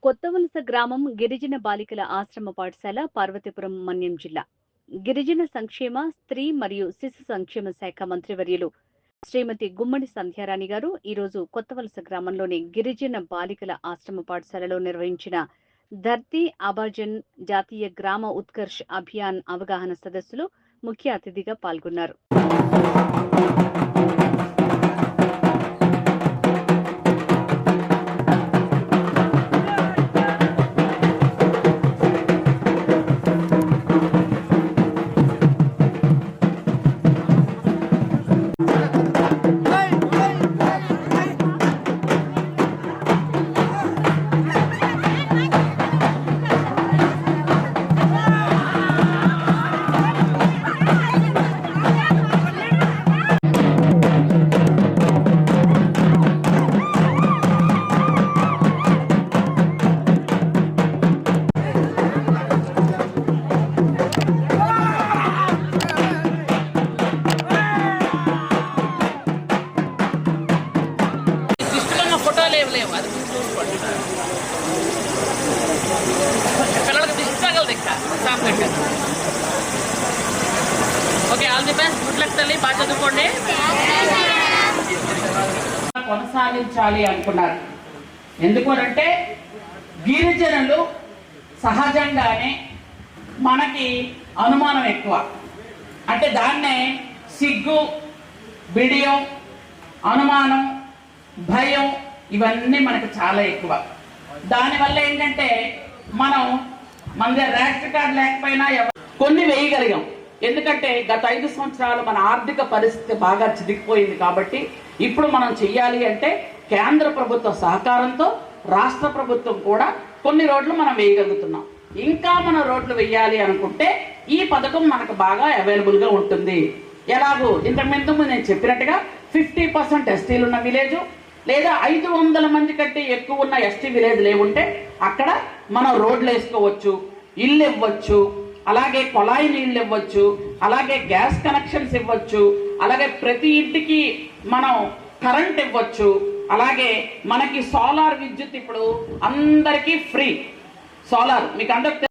కొత్తవలస గ్రామం గిరిజన బాలికల ఆశ్రమ పాఠశాల పార్వతీపురం మన్యం జిల్లా. గిరిజన సంక్షేమ, స్త్రీ మరియు శిశు సంక్షేమ శాఖ మంత్రివర్యులు శ్రీమతి గుమ్మడి సంధ్యారాణి గారు ఈరోజు కొత్తవలస గ్రామంలోని గిరిజన బాలికల ఆశ్రమ పాఠశాలలో నిర్వహించిన ధర్తీ ఆబాజన్ జాతీయ గ్రామ ఉత్కర్ష్ అభియాన్ అవగాహన సదస్సులో ముఖ్య అతిథిగా పాల్గొన్నారు. Okay, all the best. Good luck తల్లి, బాగా చదువుకోండి. కొనసాగించాలి అనుకున్నారు. ఎందుకంటే గిరిజనులు సహజంగానే మనకి అనుమానం ఎక్కువ. అంటే దాన్నే సిగ్గు, బిడియం, అనుమానం, భయం ఇవన్నీ మనకు చాలా ఎక్కువ. దానివల్ల ఏంటంటే మన దగ్గర రేషన్ కార్డు లేకపోయినా కొన్ని వేయగలిగాం. ఎందుకంటే గత 5 సంవత్సరాలు మన ఆర్థిక పరిస్థితి బాగా చిదికిపోయింది. కాబట్టి ఇప్పుడు మనం చెయ్యాలి అంటే కేంద్ర ప్రభుత్వ సహకారంతో రాష్ట్ర ప్రభుత్వం కూడా కొన్ని రోడ్లు మనం వేయగలుగుతున్నాం. ఇంకా మనం రోడ్లు వేయాలి అనుకుంటే ఈ పథకం మనకు బాగా అవైలబుల్గా ఉంటుంది. ఎలాగో ఇంతకుముందు నేను చెప్పినట్టుగా 50% ఎస్టీలు ఉన్న విలేజు లేదా 500 మంది కంటే ఎక్కువ ఉన్న ఎస్టీ విలేజ్ లేవుంటే అక్కడ మనం రోడ్లు వేసుకోవచ్చు, ఇల్లు ఇవ్వచ్చు, అలాగే కొళాయి నీళ్ళు ఇవ్వచ్చు, అలాగే గ్యాస్ కనెక్షన్స్ ఇవ్వచ్చు, అలాగే ప్రతి ఇంటికి మనం కరెంట్ ఇవ్వచ్చు, అలాగే మనకి సోలార్ విద్యుత్ ఇప్పుడు అందరికీ ఫ్రీ. సోలార్ మీకు అందరికి